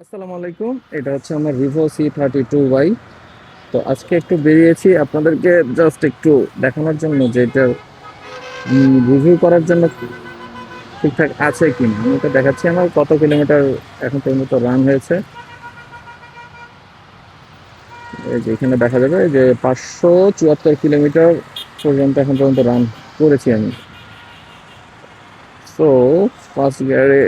আসসালামু আলাইকুম। এটা হচ্ছে আমার Vivo C32Y। তো আজকে একটু বেরিয়েছি আপনাদেরকে জাস্ট একটু দেখানোর জন্য যে এটা রিভিউ করার জন্য ঠিকঠাক আছে কিনা। আমি এটা দেখাচ্ছি আমার কত কিলোমিটার এখন পর্যন্ত রান হয়েছে। এই যে এখানে দেখা যাবে যে 574 কিলোমিটার পর্যন্ত এখন পর্যন্ত রান করেছি আমি। সো ফার্স্ট গিয়ারে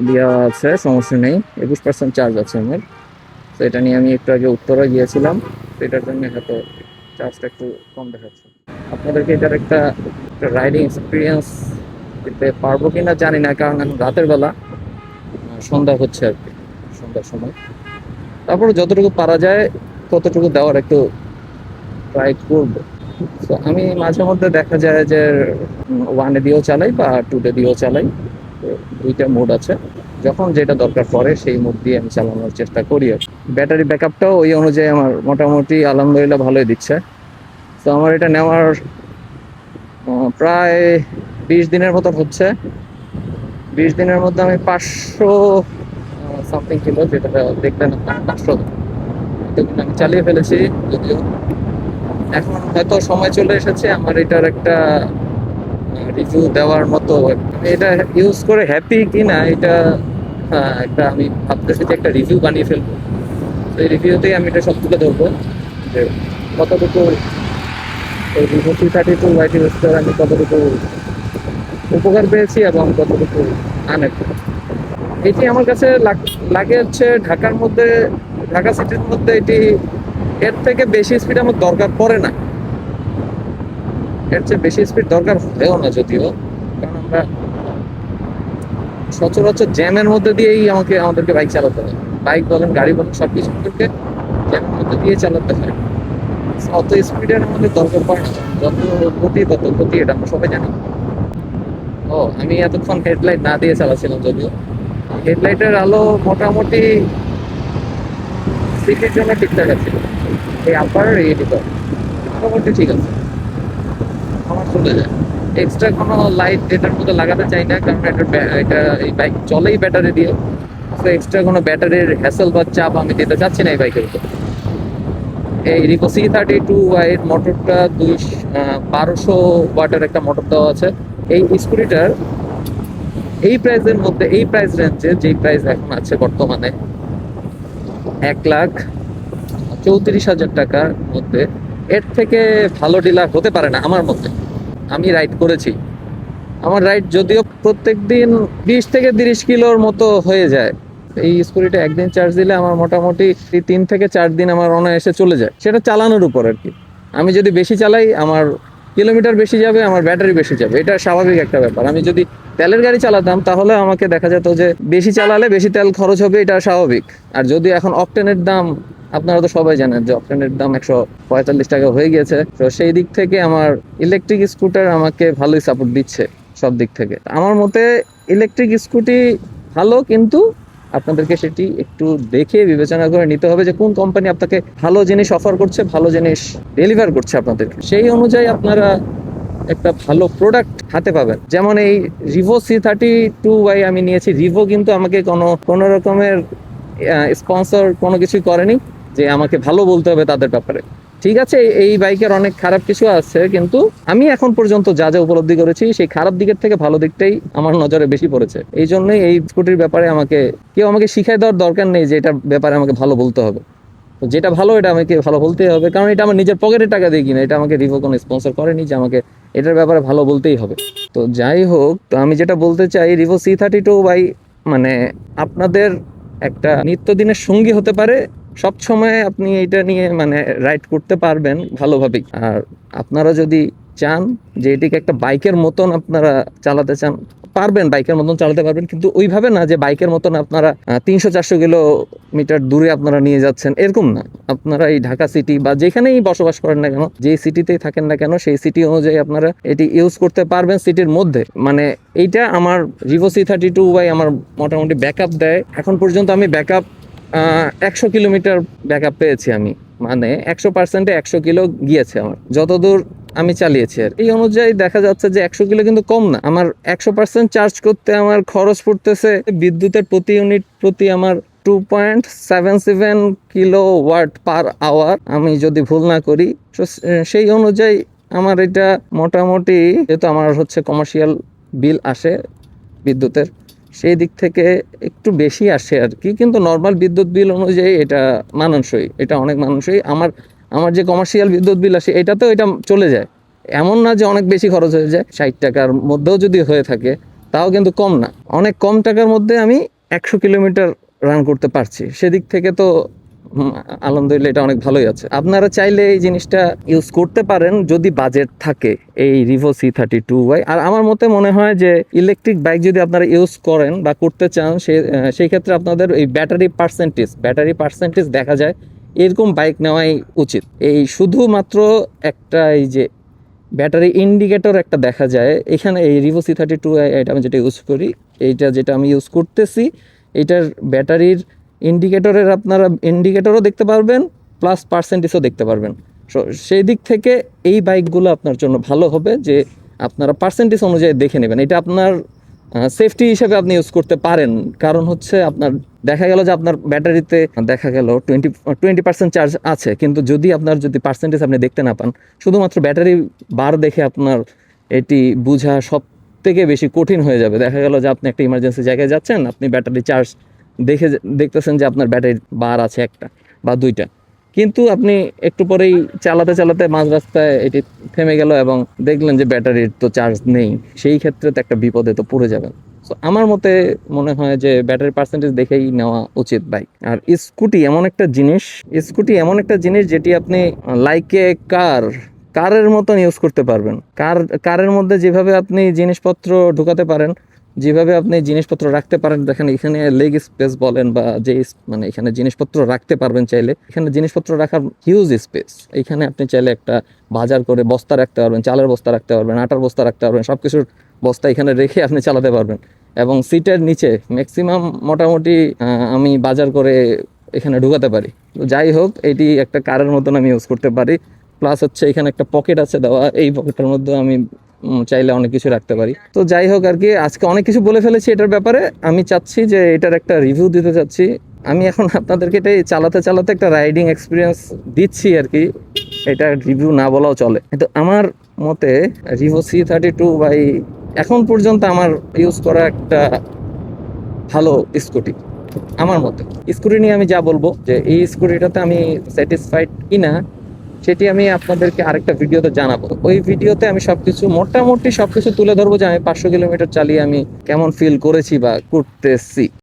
দেওয়া আছে, সমস্যা নেই। 21% চার্জ আছে আমার। তো এটা নিয়ে আমি একটু আগে উত্তরা গিয়েছিলাম, তো এটার জন্য হয়তো চার্জটা একটু কম দেখাচ্ছে। আপনাদেরকে এটার একটা রাইডিং এক্সপিরিয়েন্স দিতে পারবো কিনা জানি না, কারণ এখন রাতের বেলা, সন্ধ্যা হচ্ছে আর কি, সন্ধ্যার সময়। তারপরে যতটুকু পারা যায় ততটুকু দেওয়ার একটু ট্রাই করবো। তো আমি মাঝে মধ্যে দেখা যায় যে ওয়ানে দিয়েও চালাই বা টুতে দিয়েও চালাই। তো দুইটা মোড আছে, যখন যেটা দরকার পড়ে সেই মোড দিয়ে আমি চালানোর চেষ্টা করি আর কি। ব্যাটারি ব্যাকআপটাও ওই অনুযায়ী আমার মোটামুটি আলহামদুলিল্লাহ ভালোই দিচ্ছে। তো আমার এটা নেওয়ার প্রায় 20 দিনের মতো হচ্ছে। 20 দিনের মধ্যে আমি 500 সামথিং কিলো, যেটা দেখলেন আপনার 500 কিন্তু আমি চালিয়ে ফেলেছি। যদিও এখন হয়তো সময় চলে এসেছে আমার এটার একটা রিভিউ দেওয়ার মতো। আমি এটা ইউজ করে হ্যাপি কিনা এটা একটা আমি ভাবতেছি যে একটা রিভিউ বানিয়ে ফেলবো। তো এই রিভিউতেই আমি এটা সব তুলে ধরবো যে কতটুকু এই Vivo C32Y আমি কতটুকু উপকার পেয়েছি এবং কতটুকু আনে। এটি আমার কাছে লাগে হচ্ছে ঢাকার মধ্যে, ঢাকা সিটির মধ্যে এটি এর থেকে বেশি স্পিড আমার দরকার পড়ে না। এর চেয়ে বেশি স্পিড দরকার হলেও না যদিও, কারণ আমরা সচরাচর জ্যামের মধ্যে দিয়েই আমাদেরকে বাইক চালাতে হয়। বাইক বলেন, গাড়ি বলেন, সবকিছু আমাদেরকে জ্যামের মধ্যে দিয়ে চালাতে হয়। অত স্পিডের আমাদের দরকার পড়ে না। যত গতি তত গতি, এটা আমরা সবাই জানি। ও, আমি এতক্ষণ হেডলাইট না দিয়ে চালাচ্ছিলাম যদিও। হেডলাইটের আলো মোটামুটি সিটির জন্য ঠিকঠাক আছে। এই আপার এই ভিতর মোটামুটি ঠিক আছে, আমার চলে যায়। এক্সট্রা কোনো লাইট এটার মধ্যে লাগাতে চাই না, কারণ এটা এই বাইক চলেই ব্যাটারি দিয়ে। তো এক্সট্রা কোনো ব্যাটারির হ্যাসেল বা চাপ আমি দিতে চাচ্ছি না এই বাইকের উপর। এই Vivo C32Y এর মোটরটা 1200 ওয়াটের একটা মোটর দেওয়া আছে। এই স্কুটিটার এই প্রাইসের মধ্যে, এই প্রাইস রেঞ্জে, যেই প্রাইস এখন আছে বর্তমানে 1,34,000 টাকার মধ্যে, এর থেকে ভালো ডিলার হতে পারে না আমার মতে। আমি রাইড করেছি, আমার রাইড যদিও প্রত্যেক দিন 20 থেকে 30 কিলোর মতো হয়ে যায়। এই স্কুটিটা একদিন চার্জ দিলে আমার মোটামুটি 3 থেকে 4 দিন আমার অনায়াসে চলে যায়, সেটা চালানোর উপর আর কি। আমি যদি বেশি চালাই আমার কিলোমিটার বেশি যাবে, আমার ব্যাটারি বেশি যাবে, এটা স্বাভাবিক একটা ব্যাপার। আমি যদি তেলের গাড়ি চালাতাম তাহলে আমাকে দেখা যেত যে বেশি চালালে বেশি তেল খরচ হবে, এটা স্বাভাবিক। আর যদি এখন অকটেনের দাম, আপনারা তো সবাই জানেন যে অকটেনের দাম 145 টাকা হয়ে গিয়েছে, তো সেই দিক থেকে আমার ইলেকট্রিক স্কুটার আমাকে ভালোই সাপোর্ট দিচ্ছে সব দিক থেকে। আমার মতে ইলেকট্রিক স্কুটি ভালো, কিন্তু আপনাদেরকে সেটি একটু দেখে বিবেচনা করে নিতে হবে যে কোন কোম্পানি আপনাকে ভালো জিনিস অফার করছে, ভালো জিনিস ডেলিভার করছে আপনাদেরকে। সেই অনুযায়ী আপনারা একটা ভালো প্রোডাক্ট হাতে পাবেন। যেমন এই Vivo C32Y আমি নিয়েছি। রিভো কিন্তু আমাকে কোনো রকমের স্পন্সর কোনো কিছুই করেনি যে আমাকে ভালো বলতে হবে তাদের ব্যাপারে। ঠিক আছে, এই বাইকের অনেক খারাপ কিছু আছে, কিন্তু আমি এখন পর্যন্ত যা যা উপলব্ধি করেছি সেই খারাপ দিকের থেকে ভালো দিকটাই আমার নজরে বেশি পড়েছে। এই জন্যই এই স্কুটির ব্যাপারে কেউ আমাকে শিখাই দেওয়ার দরকার নেই যে এটার ব্যাপারে আমাকে ভালো বলতে হবে। তো যেটা ভালো এটা আমাকে ভালো বলতেই হবে, কারণ এটা আমার নিজের পকেটের টাকা দিয়ে কিনা। এটা আমাকে রিভো কোনো স্পন্সর করেনি যে আমাকে এটার ব্যাপারে ভালো বলতেই হবে। তো যাই হোক, তো আমি যেটা বলতে চাই, Vivo C32Y মানে আপনাদের একটা নিত্যদিনের সঙ্গী হতে পারে। সব সময় আপনি এটা নিয়ে মানে রাইড করতে পারবেন ভালোভাবেই। আর আপনারা যদি চান যে এটিকে একটা বাইকের মতন আপনারা চালাতে চান, পারবেন, বাইকের মতন চালাতে পারবেন, কিন্তু ওইভাবে না যে বাইকের মতন আপনারা 300-400 কিলোমিটার দূরে আপনারা নিয়ে যাচ্ছেন, এরকম না। আপনারা এই ঢাকা সিটি বা যেখানেই বসবাস করেন না কেন, যে সিটিতেই থাকেন না কেন, সেই সিটি অনুযায়ী আপনারা এটি ইউজ করতে পারবেন সিটির মধ্যে। মানে এইটা আমার Vivo C32Y আমার মোটামুটি ব্যাকআপ দেয়। এখন পর্যন্ত আমি ব্যাকআপ 100 কিলোমিটার ব্যাকআপ পেয়েছি আমি। মানে 100%-এ 100 কিলো গিয়েছে আমার যতদূর আমি চালিয়েছি। আর এই অনুযায়ী দেখা যাচ্ছে যে 100 কিলো কিন্তু কম না। আমার 100% চার্জ করতে আমার খরচ পড়তেছে বিদ্যুতের প্রতি ইউনিট প্রতি আমার 2.77 kW/hr, আমি যদি ভুল না করি। তো সেই অনুযায়ী আমার এটা মোটামুটি, যেহেতু আমার হচ্ছে কমার্শিয়াল বিল আসে বিদ্যুতের, সেই দিক থেকে একটু বেশি আসে আর কি, কিন্তু নর্মাল বিদ্যুৎ বিল অনুযায়ী এটা মানানসই, এটা অনেক মানানসই। আমার আমার যে কমার্শিয়াল বিদ্যুৎ বিল আসে এটাতেও এটা চলে যায়, এমন না যে অনেক বেশি খরচ হয়ে যায়। 60 টাকার মধ্যেও যদি হয়ে থাকে তাও কিন্তু কম না, অনেক কম টাকার মধ্যে আমি 100 কিলোমিটার রান করতে পারছি। সেদিক থেকে তো আলহামদুলিল্লাহ এটা অনেক ভালোই আছে। আপনারা চাইলে এই জিনিসটা ইউজ করতে পারেন যদি বাজেট থাকে, এই রিভো C32Y। আর আমার মতে মনে হয় যে ইলেকট্রিক বাইক যদি আপনারা ইউজ করেন বা করতে চান, সেই ক্ষেত্রে আপনাদের এই ব্যাটারি পার্সেন্টেজ দেখা যায় এরকম বাইক নেওয়াই উচিত। এই শুধুমাত্র একটা এই যে ব্যাটারি ইন্ডিকেটর একটা দেখা যায় এখানে, এই রিভো C32Y এটা আমি যেটা ইউজ করি, এইটা যেটা আমি ইউজ করতেছি, এটার ব্যাটারির ইন্ডিকেটরের আপনারা ইন্ডিকেটরও দেখতে পারবেন, প্লাস পার্সেন্টেজও দেখতে পারবেন। সো সেই দিক থেকে এই বাইকগুলো আপনার জন্য ভালো হবে যে আপনারা পার্সেন্টেজ অনুযায়ী দেখে নেবেন। এটা আপনার সেফটি হিসেবে আপনি ইউজ করতে পারেন। কারণ হচ্ছে আপনার দেখা গেল যে আপনার ব্যাটারিতে দেখা গেল 20% চার্জ আছে, কিন্তু যদি পার্সেন্টেজ আপনি দেখতে না পান, শুধুমাত্র ব্যাটারি বার দেখে আপনার এটি বোঝা সব থেকে বেশি কঠিন হয়ে যাবে। দেখা গেল যে আপনি একটা ইমার্জেন্সি জায়গায় যাচ্ছেন, আপনি ব্যাটারি চার্জ দেখতেছেন যে আপনার ব্যাটারির বার আছে একটা বা দুইটা, কিন্তু আপনি একটু পরেই চালাতে চালাতে মাঝ রাস্তায় এটি থেমে গেল এবং দেখলেন যে ব্যাটারির তো চার্জ নেই। সেই ক্ষেত্রে তো একটা বিপদে তো পড়ে যাবেন। সো আমার মতে মনে হয় যে ব্যাটারি পার্সেন্টেজ দেখেই নেওয়া উচিত বাইক। আর স্কুটি এমন একটা জিনিস যেটি আপনি লাইকে কারের মতন ইউজ করতে পারবেন। কারের মধ্যে যেভাবে আপনি জিনিসপত্র ঢুকাতে পারেন, যেভাবে আপনি জিনিসপত্র রাখতে পারেন, দেখেন এখানে লেগ স্পেস বলেন বা যে মানে এখানে জিনিসপত্র রাখতে পারবেন চাইলে, এখানে জিনিসপত্র রাখার হিউজ স্পেস। এখানে আপনি চাইলে একটা বাজার করে বস্তা রাখতে পারবেন, চালের বস্তা রাখতে পারবেন, আটার বস্তা রাখতে পারবেন, সব কিছুর বস্তা এখানে রেখে আপনি চালাতে পারবেন। এবং সিটের নিচে ম্যাক্সিমাম মোটামুটি আমি বাজার করে এখানে ঢুকাতে পারি। তো যাই হোক, এটি একটা কারের মতন আমি ইউজ করতে পারি। প্লাস হচ্ছে এখানে একটা পকেট আছে দেওয়া, এই পকেটের মধ্যে আমি চাইলে অনেক কিছু রাখতে পারি। তো যাই হোক আর কি, আজকে অনেক কিছু বলে ফেলেছি এটার ব্যাপারে। আমি চাচ্ছি যে এটার একটা রিভিউ দিতে চাচ্ছি। আমি এখন আপনাদেরকে এটাই চালাতে চালাতে একটা রাইডিং এক্সপিরিয়েন্স দিচ্ছি আর কি, এটা রিভিউ না বলাও চলে। তো আমার মতে রিভো C32Y এখন পর্যন্ত আমার ইউজ করা একটা ভালো স্কুটি। আমার মতে স্কুটি নিয়ে আমি যা বলবো যে এই স্কুটিটাতে আমি স্যাটিসফাইড কিনা, সেটি আমি আপনাদেরকে আরেকটা ভিডিওতে জানাবো। ওই ভিডিওতে আমি মোটামুটি সবকিছু তুলে ধরবো যে আমি 500 কিলোমিটার চালিয়ে আমি কেমন ফিল করেছি বা করতেছি।